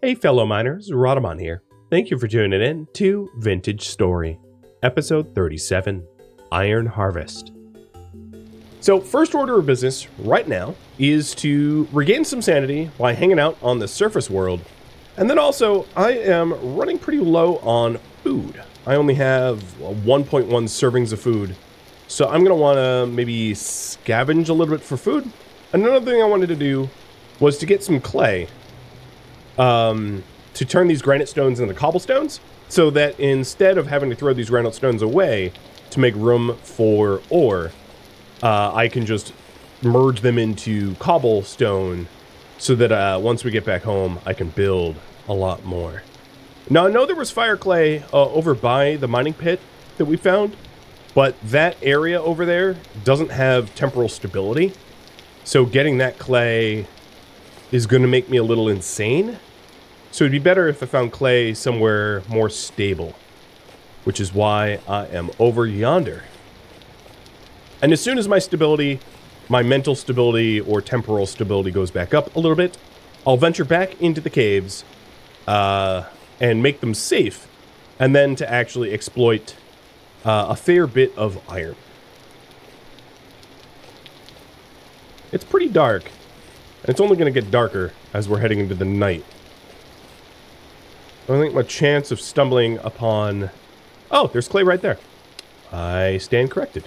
Hey fellow miners, Rhadamant here. Thank you for tuning in to Vintage Story, episode 37, Iron Harvest. So first order of business right now is to regain some sanity while hanging out on the surface world. And then also, I am running pretty low on food. I only have 1.1 servings of food. So I'm going to want to maybe scavenge a little bit for food. Another thing I wanted to do was to get some clay. To turn these granite stones into cobblestones, so that instead of having to throw these granite stones away to make room for ore, I can just merge them into cobblestone so that once we get back home, I can build a lot more. Now, I know there was fire clay over by the mining pit that we found, but that area over there doesn't have temporal stability, so getting that clay is going to make me a little insane. So it'd be better if I found clay somewhere more stable, which is why I am over yonder. And as soon as my stability, my mental stability or temporal stability goes back up a little bit, I'll venture back into the caves and make them safe, and then to actually exploit a fair bit of iron. It's pretty dark, and it's only going to get darker as we're heading into the night. I think my chance of stumbling upon... Oh, there's clay right there. I stand corrected.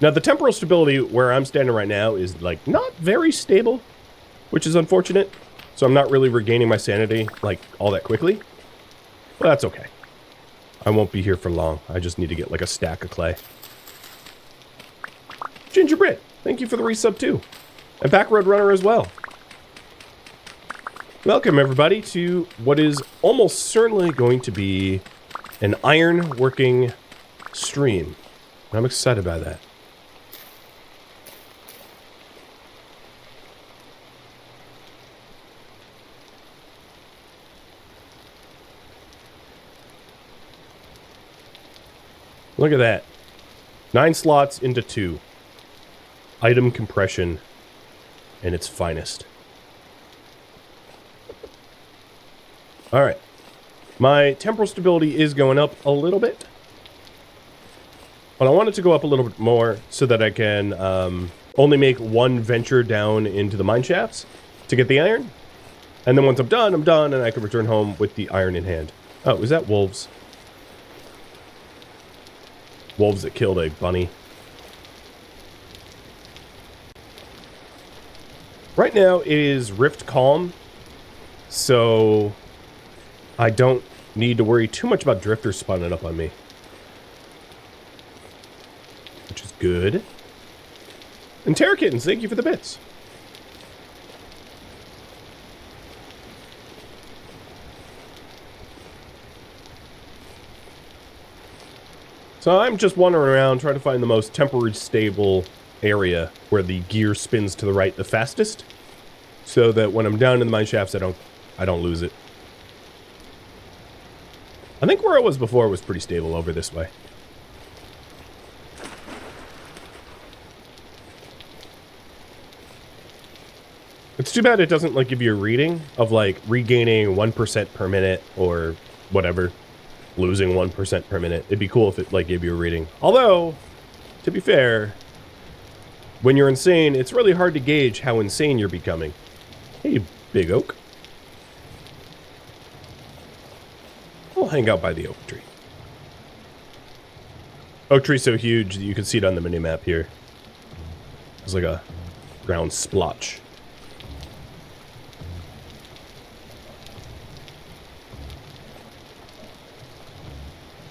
Now, the temporal stability where I'm standing right now is, like, not very stable, which is unfortunate. So I'm not really regaining my sanity, like, all that quickly. But that's okay. I won't be here for long. I just need to get, like, a stack of clay. Gingerbread! Thank you for the resub too. And Backroad Runner as well. Welcome everybody to what is almost certainly going to be an iron working stream. I'm excited by that. Look at that. 9 slots into 2. Item compression in its finest. Alright. My temporal stability is going up a little bit. But I want it to go up a little bit more so that I can only make one venture down into the mine shafts to get the iron. And then once I'm done, and I can return home with the iron in hand. Oh, is that wolves? Wolves that killed a bunny. Right now it is Rift Calm, so I don't need to worry too much about drifters spawning up on me. Which is good. And Terra Kittens, thank you for the bits. So I'm just wandering around trying to find the most temporarily stable area where the gear spins to the right the fastest, so that when I'm down in the mine shafts I don't lose it. I think where I was before was pretty stable over this way. It's too bad it doesn't like give you a reading of like regaining 1% per minute or whatever, losing 1% per minute. It'd be cool if it like gave you a reading. Although, to be fair, when you're insane, it's really hard to gauge how insane you're becoming. Hey, big oak. I'll hang out by the oak tree. Oak tree's so huge that you can see it on the minimap here. It's like a round splotch.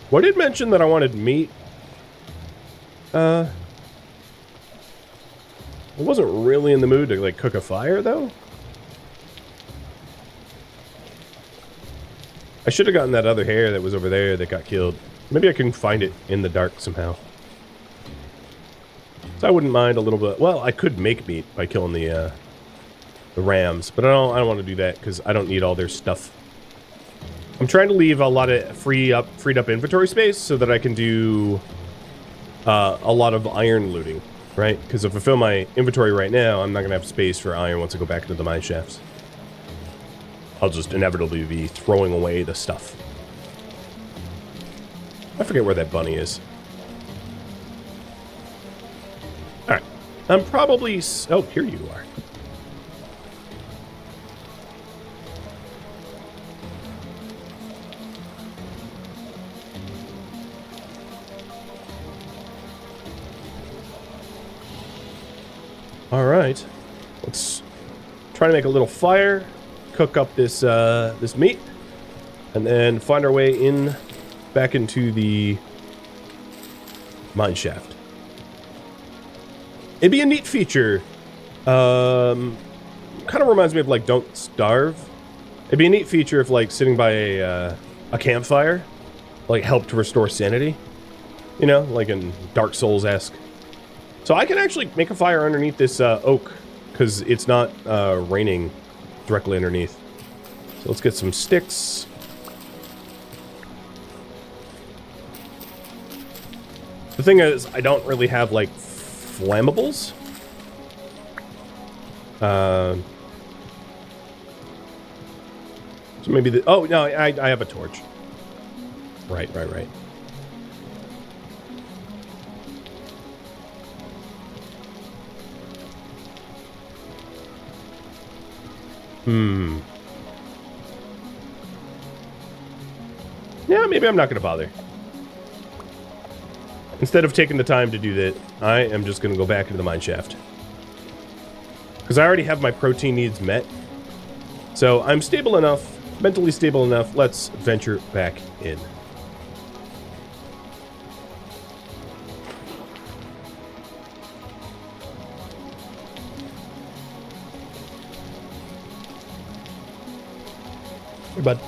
Well, I did mention that I wanted meat. I wasn't really in the mood to, like, cook a fire, though. I should have gotten that other hare that was over there that got killed. Maybe I can find it in the dark somehow. So I wouldn't mind a little bit. Well, I could make meat by killing the rams, but I don't want to do that because I don't need all their stuff. I'm trying to leave a lot of freed up inventory space so that I can do a lot of iron looting. right? Because if I fill my inventory right now, I'm not going to have space for iron once I go back into the mine shafts. I'll just inevitably be throwing away the stuff. I forget where that bunny is. Alright. I'm probably... Oh, here you are. Alright. Let's try to make a little fire. Cook up this this meat. And then find our way in... back into the mine shaft. It'd be a neat feature. Kind of reminds me of like Don't Starve. It'd be a neat feature if like sitting by a campfire like helped to restore sanity. You know, like in Dark Souls-esque. So I can actually make a fire underneath this oak because it's not raining directly underneath. So let's get some sticks. The thing is, I don't really have, like, flammables. So maybe the... Oh, no, I have a torch. Right. Yeah, maybe I'm not going to bother. Instead of taking the time to do that, I am just going to go back into the mine shaft. Because I already have my protein needs met. So I'm stable enough, mentally stable enough. Let's venture back in. Hey, bud.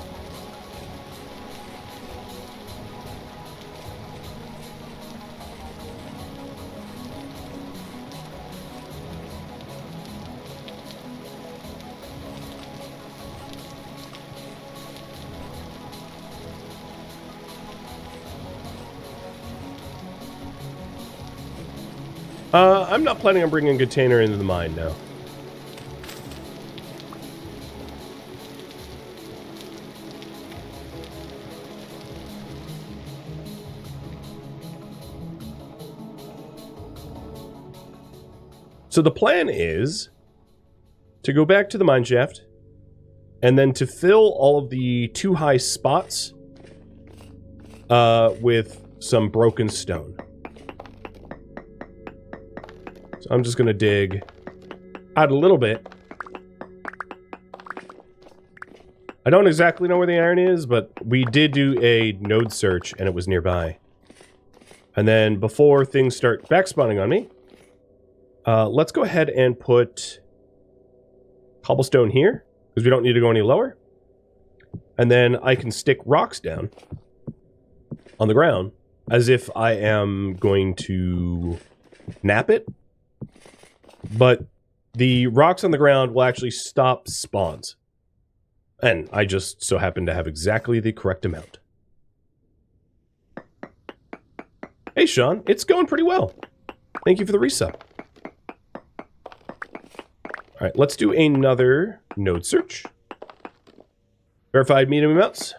I'm not planning on bringing a container into the mine now. So the plan is to go back to the mine shaft and then to fill all of the too high spots with some broken stone. So I'm just going to dig out a little bit. I don't exactly know where the iron is, but we did do a node search and it was nearby. And then before things start backspawning on me, let's go ahead and put cobblestone here, because we don't need to go any lower. And then I can stick rocks down on the ground as if I am going to nap it. But the rocks on the ground will actually stop spawns. And I just so happen to have exactly the correct amount. Hey, Sean, it's going pretty well. Thank you for the resub. All right, let's do another node search. Verified medium amounts.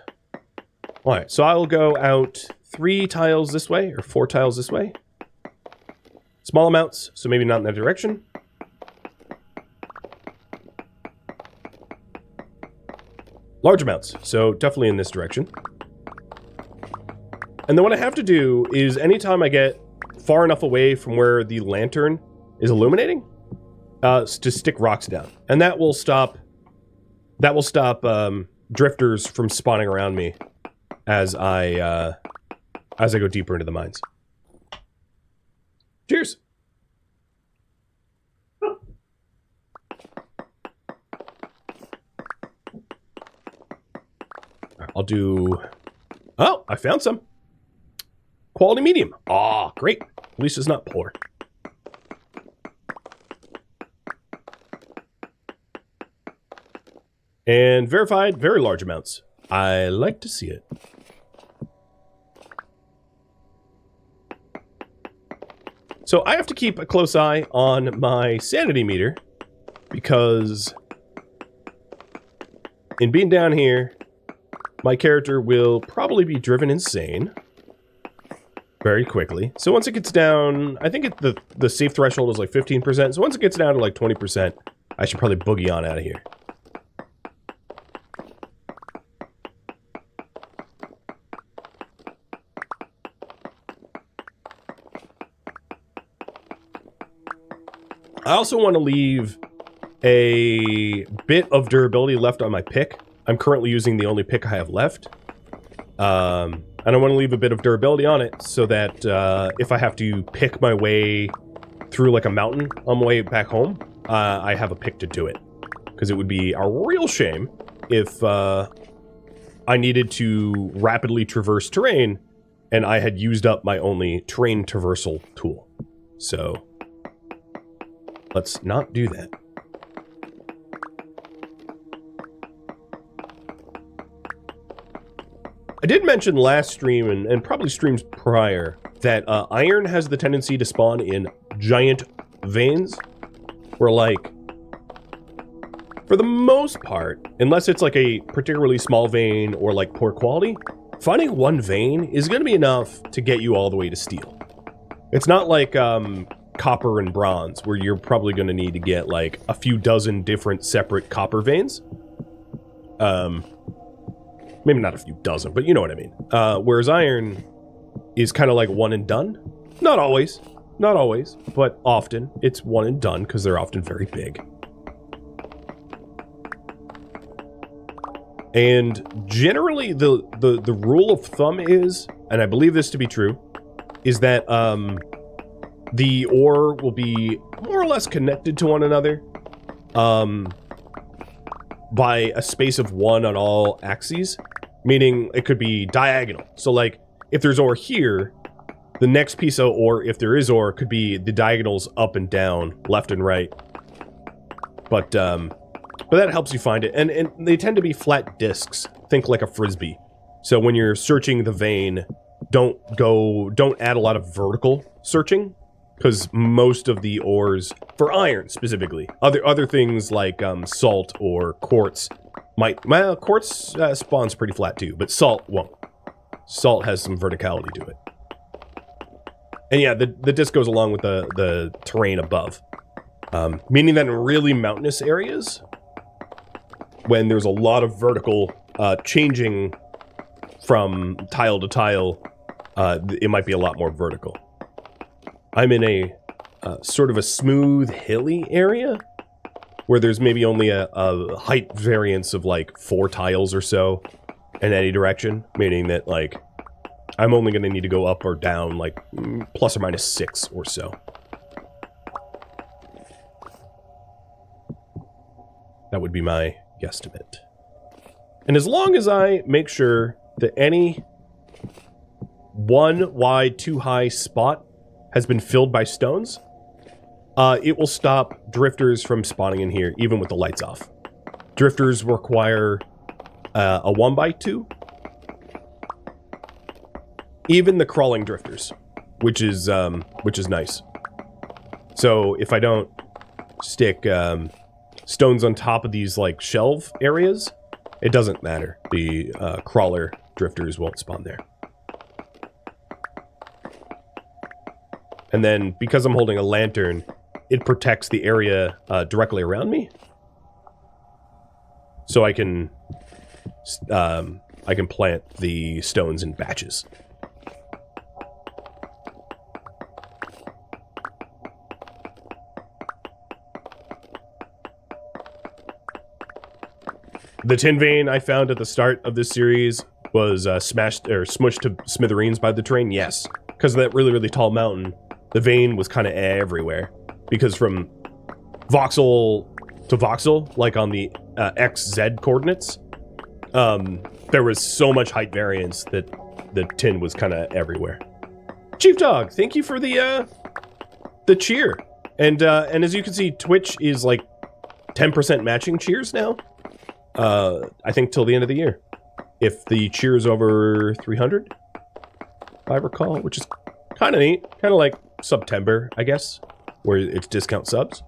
All right, so I'll go out 3 tiles this way, or 4 tiles this way. Small amounts, so maybe not in that direction. Large amounts, so definitely in this direction. And then what I have to do is anytime I get far enough away from where the lantern is illuminating, to stick rocks down. And that will stop drifters from spawning around me as I go deeper into the mines. Cheers. I'll do... Oh, I found some. Quality medium. Ah, great. At least it's not poor. And verified very large amounts. I like to see it. So I have to keep a close eye on my sanity meter, because in being down here, my character will probably be driven insane very quickly. So once it gets down, I think the safe threshold is like 15%. So once it gets down to like 20%, I should probably boogie on out of here. I also want to leave a bit of durability left on my pick. I'm currently using the only pick I have left. And I want to leave a bit of durability on it so that if I have to pick my way through like a mountain on my way back home, I have a pick to do it. Because it would be a real shame if I needed to rapidly traverse terrain and I had used up my only terrain traversal tool. So let's not do that. I did mention last stream, and probably streams prior, that iron has the tendency to spawn in giant veins, where, like, for the most part, unless it's like a particularly small vein or like poor quality, finding one vein is going to be enough to get you all the way to steel. It's not like copper and bronze, where you're probably going to need to get like a few dozen different separate copper veins. Maybe not a few dozen, but you know what I mean. Whereas iron is kind of like one and done. Not always, but often it's one and done because they're often very big. And generally the rule of thumb is, and I believe this to be true, is that the ore will be more or less connected to one another by a space of 1 on all axes, meaning it could be diagonal. So like if there's ore here, the next piece of ore, if there is ore, could be the diagonals up and down, left and right. But that helps you find it. And they tend to be flat discs. Think like a frisbee. So when you're searching the vein, don't add a lot of vertical searching, because most of the ores, for iron specifically, other things like salt or quartz might, well, quartz spawns pretty flat too, but salt won't. Salt has some verticality to it. And yeah, the disc goes along with the terrain above. Meaning that in really mountainous areas, when there's a lot of vertical changing from tile to tile, it might be a lot more vertical. I'm in a sort of a smooth, hilly area where there's maybe only a height variance of like 4 tiles or so in any direction, meaning that like I'm only going to need to go up or down like plus or minus 6 or so. That would be my guesstimate. And as long as I make sure that any 1 wide, 2 high spot has been filled by stones, it will stop drifters from spawning in here, even with the lights off. Drifters require a 1x2. Even the crawling drifters, which is nice. So if I don't stick stones on top of these like shelf areas, it doesn't matter. The crawler drifters won't spawn there. And then, because I'm holding a lantern, it protects the area directly around me. So I can plant the stones in batches. The tin vein I found at the start of this series was smashed or smushed to smithereens by the terrain. Yes, because of that really, really tall mountain. The vein was kind of everywhere, because from voxel to voxel, like on the XZ coordinates, there was so much height variance that the tin was kind of everywhere. Chief Dog, thank you for the cheer. And as you can see, Twitch is like 10% matching cheers now. I think till the end of the year. If the cheer is over 300, if I recall, which is kind of neat. Kind of like September, I guess, where it's discount subs.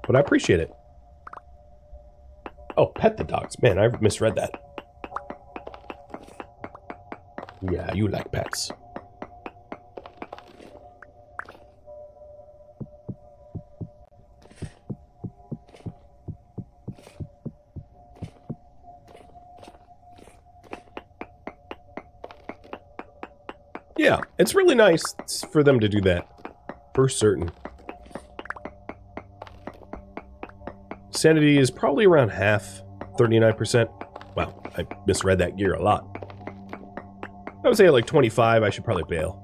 But I appreciate it. Oh, pet the dogs. Man, I misread that. Yeah, you like pets. Yeah, it's really nice for them to do that. For certain. Sanity is probably around half, 39%. Wow, I misread that gear a lot. I would say like 25, I should probably bail.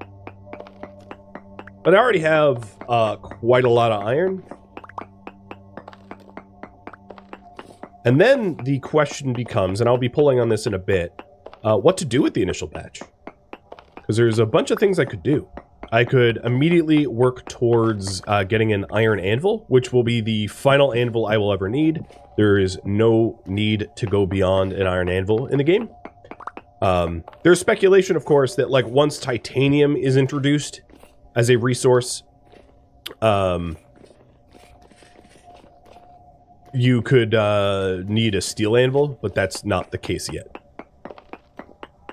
But I already have quite a lot of iron. And then the question becomes, and I'll be pulling on this in a bit, what to do with the initial batch. Because there's a bunch of things I could do. I could immediately work towards getting an iron anvil, which will be the final anvil I will ever need. There is no need to go beyond an iron anvil in the game. There's speculation, of course, that like once titanium is introduced as a resource, you could need a steel anvil, but that's not the case yet.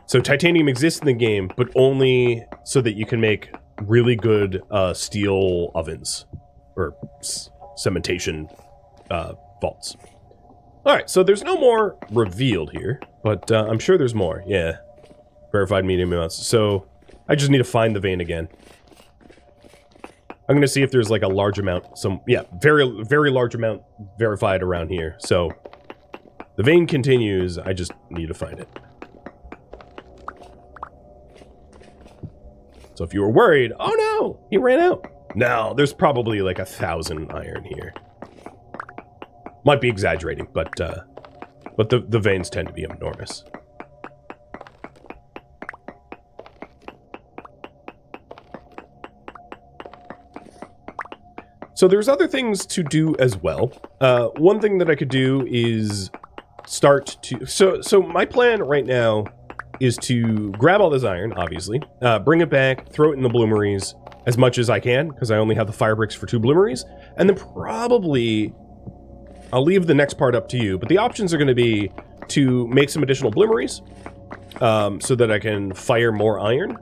So titanium exists in the game, but only so that you can make really good steel ovens or cementation vaults. All right, so there's no more revealed here, but I'm sure there's more. Yeah, verified medium amounts. So I just need to find the vein again. I'm going to see if there's like a large amount, very large amount verified around here. So the vein continues, I just need to find it. So if you were worried, oh no, he ran out. No, there's probably like 1,000 iron here. Might be exaggerating, but the veins tend to be enormous. So there's other things to do as well. One thing that I could do is start to... So my plan right now is to grab all this iron, obviously, bring it back, throw it in the bloomeries as much as I can, because I only have the fire bricks for 2 bloomeries, and then probably... I'll leave the next part up to you, but the options are going to be to make some additional bloomeries, so that I can fire more iron,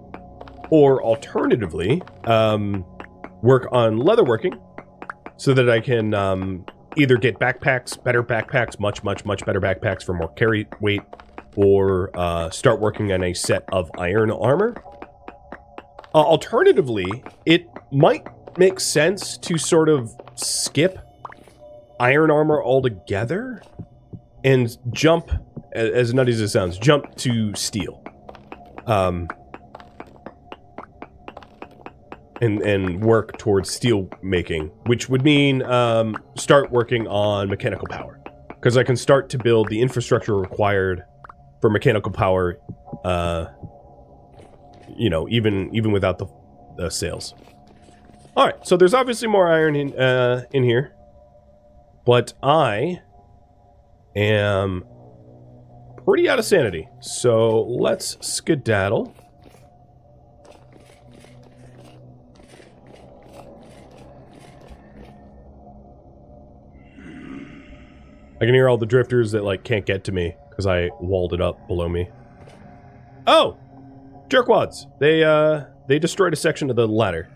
or alternatively, work on leatherworking, so that I can either get backpacks, better backpacks, much better backpacks for more carry weight, or start working on a set of iron armor. Alternatively, it might make sense to sort of skip iron armor altogether and jump, as nutty as it sounds, jump to steel. And work towards steel making, which would mean start working on mechanical power. Because I can start to build the infrastructure required for mechanical power, you know, even without the sales. All right, so there's obviously more iron in here, but I am pretty out of sanity. So let's skedaddle. I can hear all the drifters that like can't get to me because I walled it up below me. Oh, jerkwads! They destroyed a section of the ladder.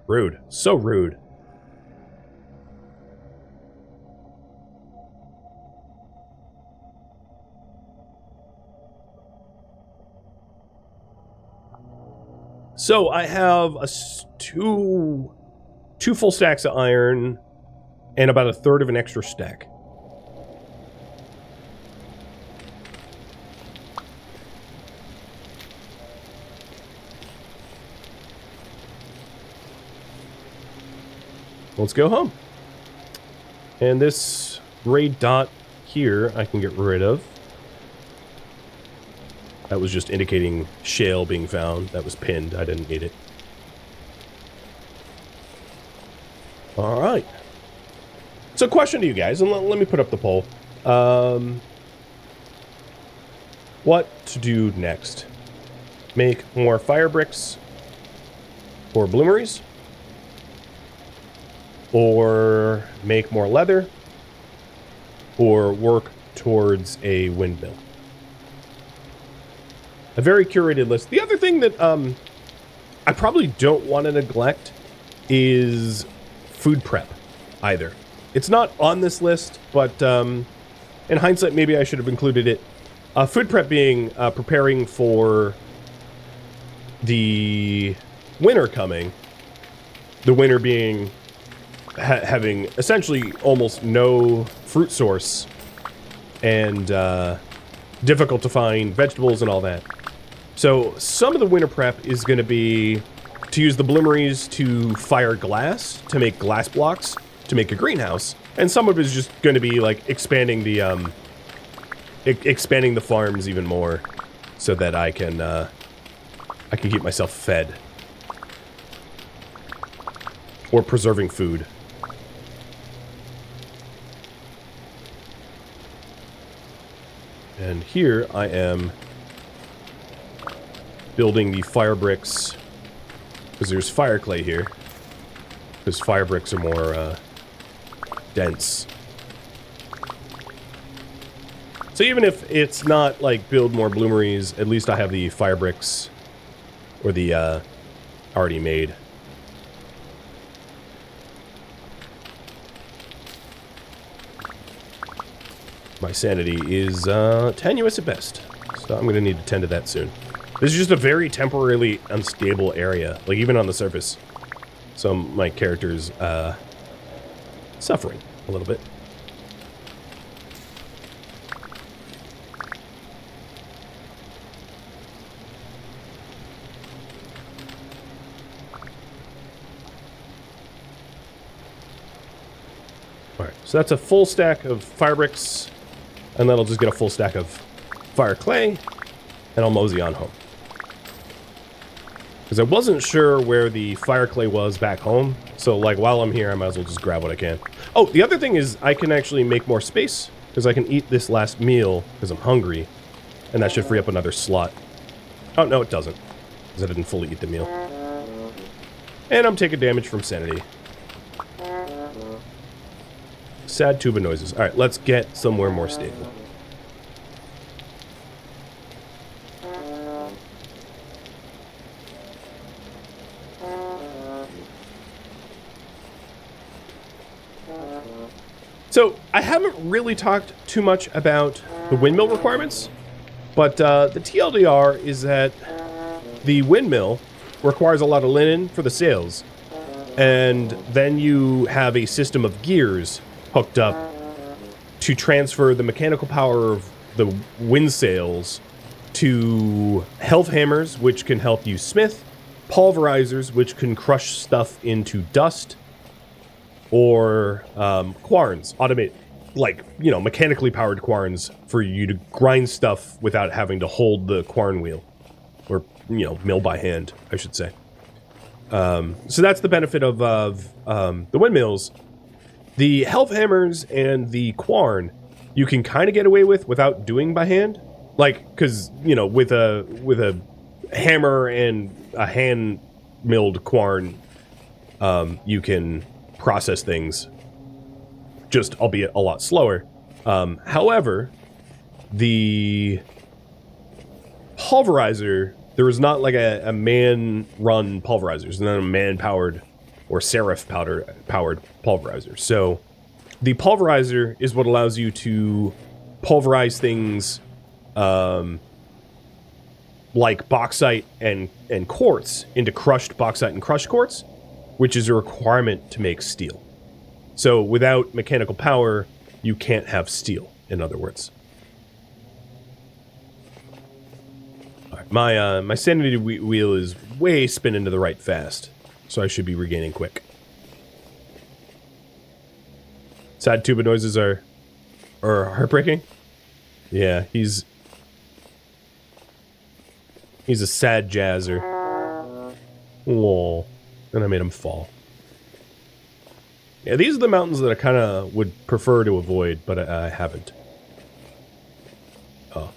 Rude, so rude. So I have two full stacks of iron and about 1/3 of an extra stack. Let's go home. And this gray dot here I can get rid of. That was just indicating shale being found. That was pinned. I didn't need it. All right. So question to you guys, and let me put up the poll. What to do next? Make more fire bricks, for bloomeries, or make more leather, or work towards a windmill. A very curated list. The other thing that I probably don't want to neglect is food prep either. It's not on this list, but in hindsight, maybe I should have included it. Food prep being preparing for the winter coming. The winter being having essentially almost no fruit source and difficult to find vegetables and all that. So some of the winter prep is going to be to use the bloomeries to fire glass, to make glass blocks, to make a greenhouse. And some of it is just going to be like expanding the farms even more so that I can keep myself fed. Or preserving food. And here I am building the fire bricks, because there's fire clay here, because fire bricks are more dense. So even if it's not like build more bloomeries, at least I have the fire bricks, or the already made. My sanity is tenuous at best, so I'm going to need to tend to that soon. This is just a very temporarily unstable area, like even on the surface. So my character's suffering a little bit. Alright, so that's a full stack of fire bricks, and then I'll just get a full stack of fire clay, and I'll mosey on home. Because I wasn't sure where the fire clay was back home, so like while I'm here I might as well just grab what I can. Oh, the other thing is I can actually make more space, because I can eat this last meal because I'm hungry, and that should free up another slot. Oh, no it doesn't, because I didn't fully eat the meal. And I'm taking damage from sanity. Sad tuba noises. Alright, let's get somewhere more stable. So, I haven't really talked too much about the windmill requirements, but the TLDR is that the windmill requires a lot of linen for the sails, and then you have a system of gears hooked up to transfer the mechanical power of the wind sails to health hammers, which can help you smith, pulverizers, which can crush stuff into dust, or quarns, automate, like, you know, mechanically powered quarns for you to grind stuff without having to hold the quarn wheel, or, you know, mill by hand, I should say. So that's the benefit of the windmills. The health hammers and the quarn, you can kind of get away with without doing by hand, like, because, you know, with a hammer and a hand milled quarn, you can process things, just albeit a lot slower. However, the pulverizer, there is not like a man-run pulverizer. There's not a man-powered or serif-powered pulverizer. So the pulverizer is what allows you to pulverize things like bauxite and quartz into crushed bauxite and crushed quartz, which is a requirement to make steel. So without mechanical power, you can't have steel, in other words. All right, my sanity wheel is way spinning to the right fast, so I should be regaining quick. Sad tuba noises are heartbreaking. Yeah, he's a sad jazzer. Whoa. And I made him fall. Yeah, these are the mountains that I kind of would prefer to avoid, but I haven't. Oh.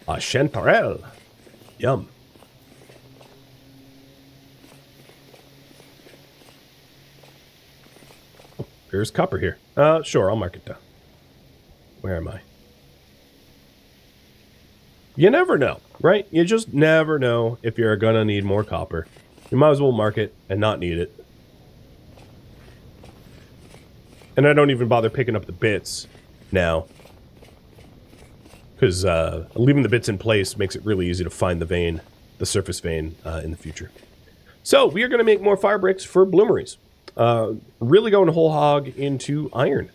A chanterelle. Yum. Oh, there's copper here. Sure, I'll mark it down. Where am I? You never know, right? You just never know if you're gonna need more copper. You might as well mark it and not need it. And I don't even bother picking up the bits now. Because leaving the bits in place makes it really easy to find the vein, the surface vein, in the future. So, we are going to make more fire bricks for bloomeries. Really going whole hog into iron.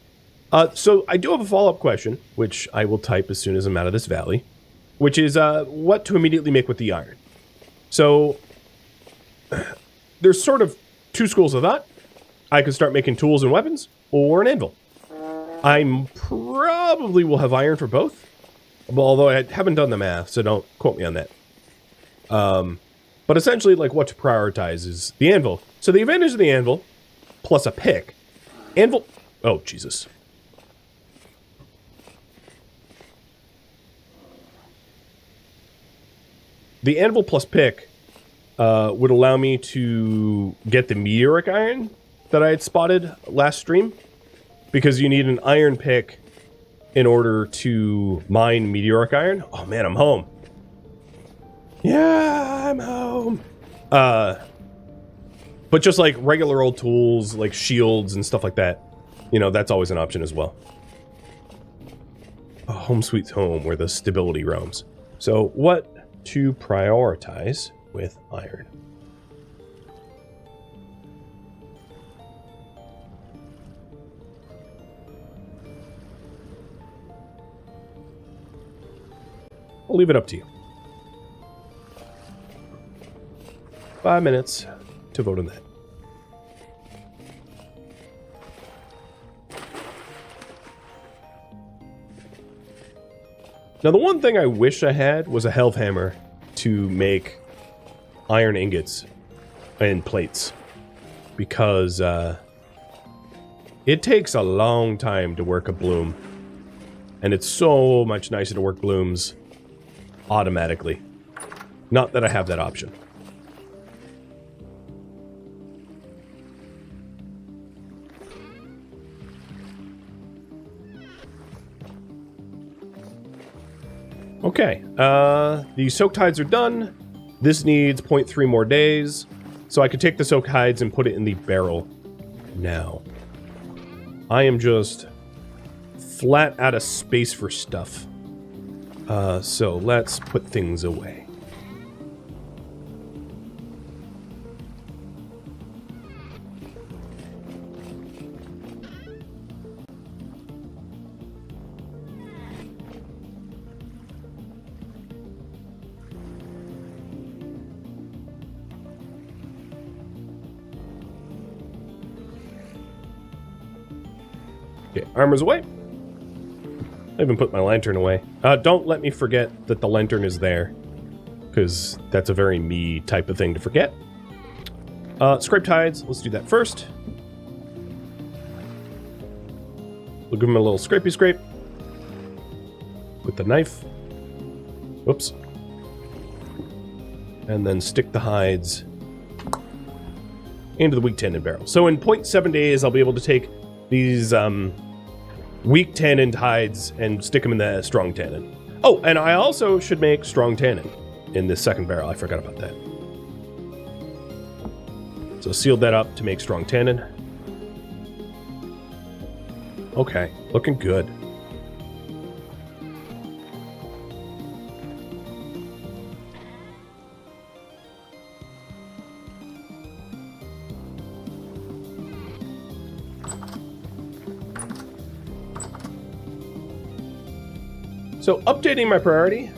So, I do have a follow-up question, which I will type as soon as I'm out of this valley. Which is, what to immediately make with the iron. So, there's sort of two schools of thought. I could start making tools and weapons, or an anvil. I probably will have iron for both. Although I haven't done the math, so don't quote me on that. But essentially, like, what to prioritize is the anvil. So the advantage of the anvil, plus a pick. Anvil... Oh, Jesus. The anvil plus pick would allow me to get the meteoric iron that I had spotted last stream. Because you need an iron pick in order to mine meteoric iron. Oh man, I'm home. Yeah, I'm home. But just like regular old tools, like shields and stuff like that, you know, that's always an option as well. Oh, home sweet home, where the stability roams. So what to prioritize with iron? I'll leave it up to you. 5 minutes to vote on that. Now, the one thing I wish I had was a helve hammer to make iron ingots and plates. Because it takes a long time to work a bloom. And it's so much nicer to work blooms automatically. Not that I have that option. Okay, the soaked hides are done. This needs 0.3 more days. So I could take the soaked hides and put it in the barrel now. I am just flat out of space for stuff. So let's put things away. Okay, armor's away. I even put my lantern away. Don't let me forget that the lantern is there, because that's a very me type of thing to forget. Scraped hides, let's do that first. We'll give him a little scrapey scrape with the knife. Whoops. And then stick the hides into the weak tannin barrel. So in 0.7 days, I'll be able to take these weak tannin hides and stick them in the strong tannin. Oh, and I also should make strong tannin in this second barrel. I forgot about that. So sealed that up to make strong tannin. Okay, looking good. So, updating my priority.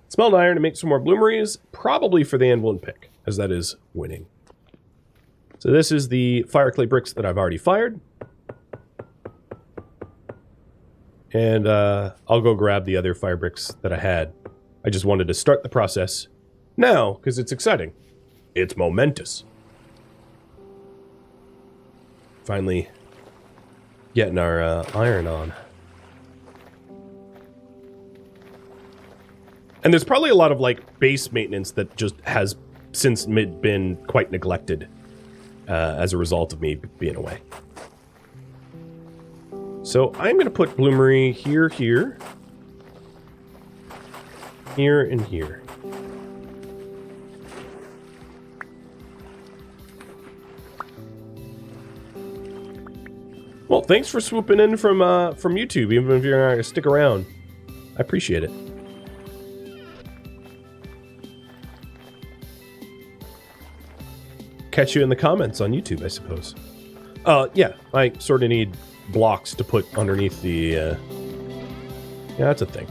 Smelt iron to make some more bloomeries, probably for the anvil and pick, as that is winning. So this is the fire clay bricks that I've already fired. And I'll go grab the other fire bricks that I had. I just wanted to start the process now, because it's exciting. It's momentous. Finally getting our iron on. And there's probably a lot of like base maintenance that just has since been quite neglected as a result of me being away. So I'm going to put bloomery here, here, and here. Well, thanks for swooping in from YouTube, even if you're not going to stick around. I appreciate it. Catch you in the comments on YouTube, I suppose. Yeah, I sort of need blocks to put underneath the... Yeah, that's a thing.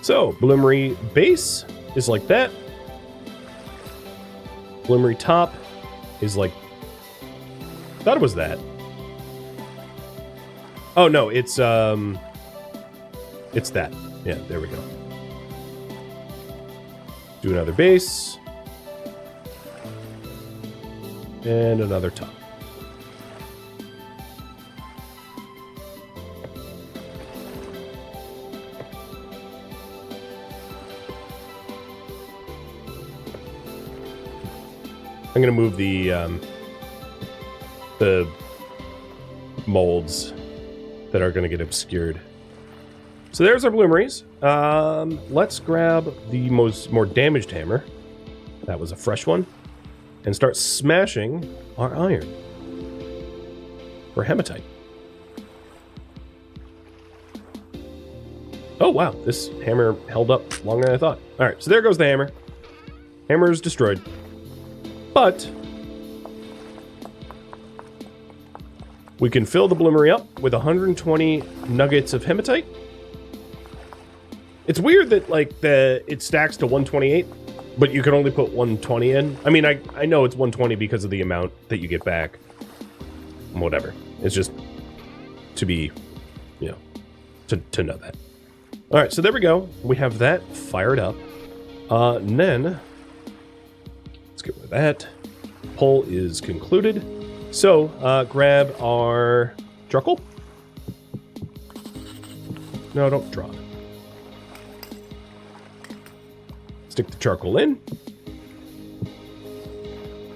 So, bloomery base is like that. Bloomery top is like... I thought it was that. Oh, no, it's that. Yeah, there we go. Do another base. And another top. I'm going to move the molds that are going to get obscured. So there's our bloomeries. Let's grab the more damaged hammer. That was a fresh one. And start smashing our iron. For hematite. Oh, wow. This hammer held up longer than I thought. All right, so there goes the hammer. Hammer is destroyed. But we can fill the bloomery up with 120 nuggets of hematite. It's weird that like it stacks to 128, but you can only put 120 in. I mean, I know it's 120 because of the amount that you get back. Whatever. It's just to be, you know, to know that. All right, so there we go. We have that fired up. And then let's get rid of that. Pull is concluded. So, grab our charcoal. No, don't draw it. Stick the charcoal in.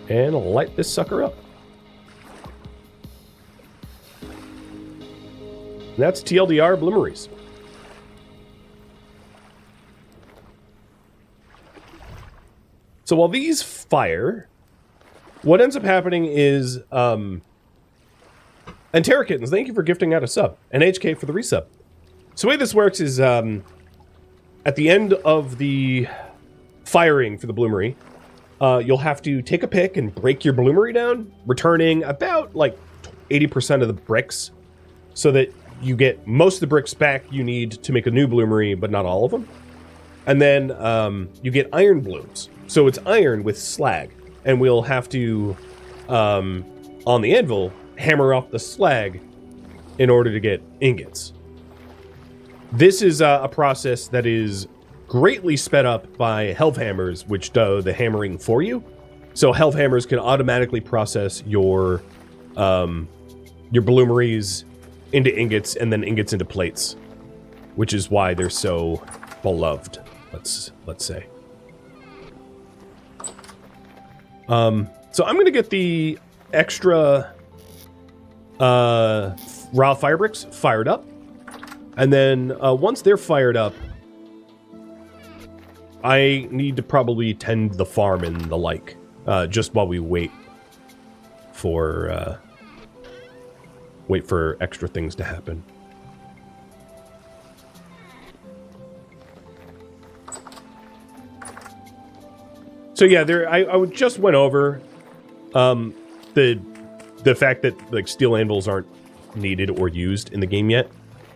And light this sucker up. And that's TLDR bloomeries. So while these fire, what ends up happening is, and Terra Kittens, thank you for gifting out a sub, and HK for the resub. So the way this works is, at the end of the firing for the bloomery, you'll have to take a pick and break your bloomery down, returning about like 80% of the bricks, so that you get most of the bricks back you need to make a new bloomery, but not all of them. And then you get iron blooms. So it's iron with slag. And we'll have to, on the anvil, hammer off the slag in order to get ingots. This is a process that is greatly sped up by Helvhammers, which do the hammering for you. So Helvhammers can automatically process your bloomeries into ingots and then ingots into plates, which is why they're so beloved, let's say. So I'm going to get the extra raw fire bricks fired up. And then once they're fired up, I need to probably tend the farm and the like, just while we wait for extra things to happen. So yeah, I just went over the fact that like steel anvils aren't needed or used in the game yet,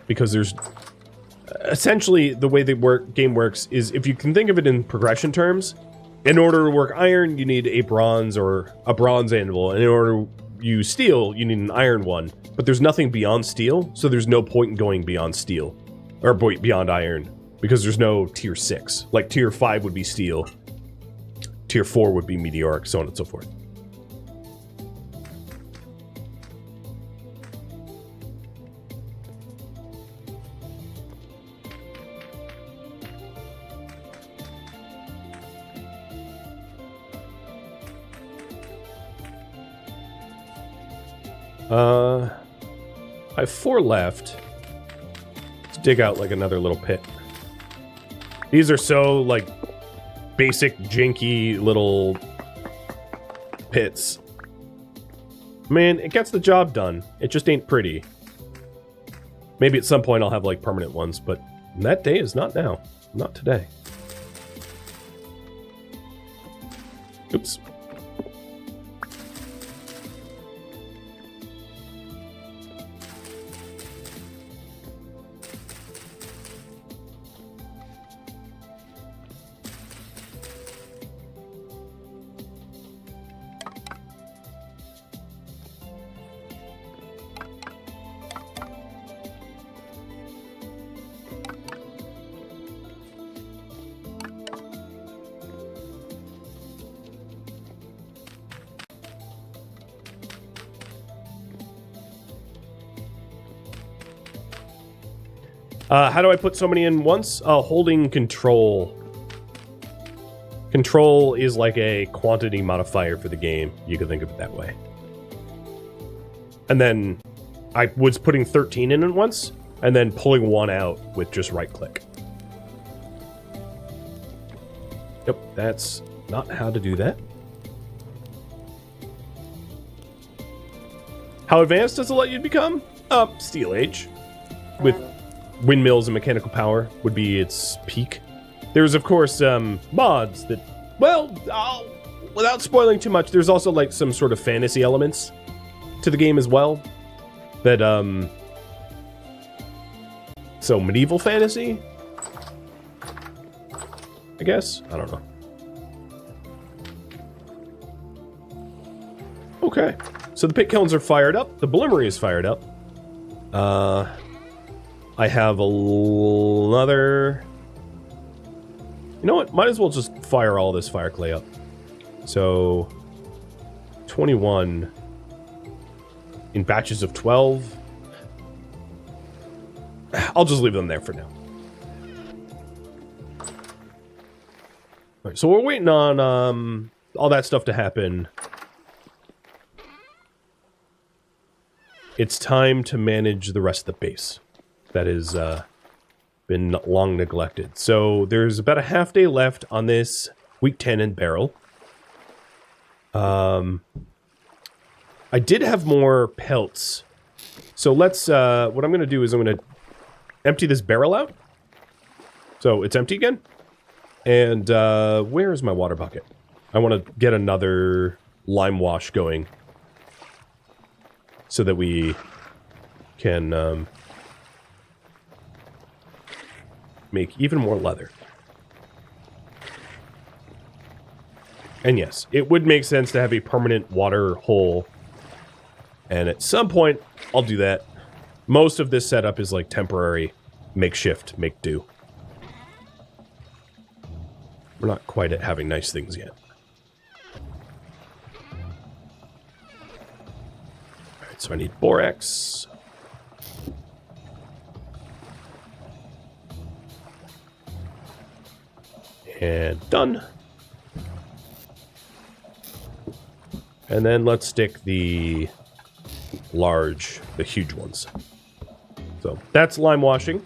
because there's essentially the way the game works is, if you can think of it in progression terms, in order to work iron you need a bronze or a bronze anvil, and in order to use steel, you need an iron one, but there's nothing beyond steel, so there's no point in going beyond steel, or beyond iron, because there's no tier 6. Like tier 5 would be steel, tier 4 would be meteoric, so on and so forth. I have 4 left. Let's dig out like another little pit. These are so like basic janky little pits. Man, it gets the job done. It just ain't pretty. Maybe at some point I'll have like permanent ones, but that day is not now. Not today. Oops. How do I put so many in once? Holding control. Control is like a quantity modifier for the game. You could think of it that way. And then I was putting 13 in at once, and then pulling one out with just right click. Yep, that's not how to do that. How advanced does it let you become? Steel Age. With windmills and mechanical power would be its peak. There's, of course, mods that, well, without spoiling too much, there's also, like, some sort of fantasy elements to the game as well. That, so, medieval fantasy? I guess? I don't know. Okay. So the pit kilns are fired up. The bloomery is fired up. I have another... You know what? Might as well just fire all this fire clay up. So... 21... in batches of 12. I'll just leave them there for now. Alright, so we're waiting on all that stuff to happen. It's time to manage the rest of the base. That has been long neglected. So there's about a half day left on this week 10 and barrel. I did have more pelts. So let's, what I'm going to do is I'm going to empty this barrel out. So it's empty again. And where is my water bucket? I want to get another lime wash going. So that we can make even more leather. And yes, it would make sense to have a permanent water hole. And at some point, I'll do that. Most of this setup is like temporary, makeshift, make do. We're not quite at having nice things yet. Alright, so I need borax. And done. And then let's stick the huge ones. So that's lime washing,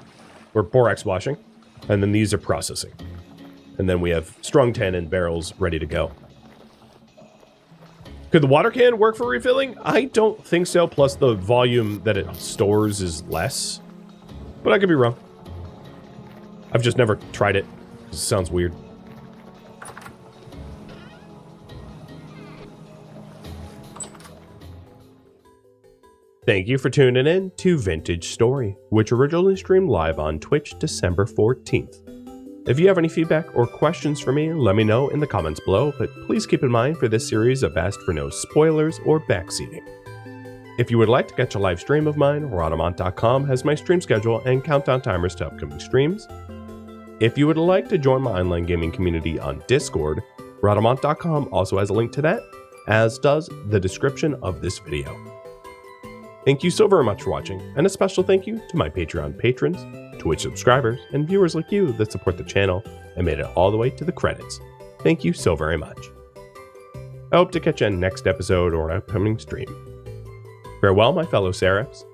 or borax washing. And then these are processing. And then we have strong tannin barrels ready to go. Could the water can work for refilling? I don't think so, plus the volume that it stores is less. But I could be wrong. I've just never tried it. It sounds weird. Thank you for tuning in to Vintage Story, which originally streamed live on Twitch December 14th. If you have any feedback or questions for me, let me know in the comments below, but please keep in mind for this series I've asked for no spoilers or backseating. If you would like to catch a live stream of mine, Rhadamant.com has my stream schedule and countdown timers to upcoming streams. If you would like to join my online gaming community on Discord, Rhadamant.com also has a link to that, as does the description of this video. Thank you so very much for watching, and a special thank you to my Patreon patrons, Twitch subscribers, and viewers like you that support the channel and made it all the way to the credits. Thank you so very much. I hope to catch you in next episode or an upcoming stream. Farewell, my fellow Seraphs,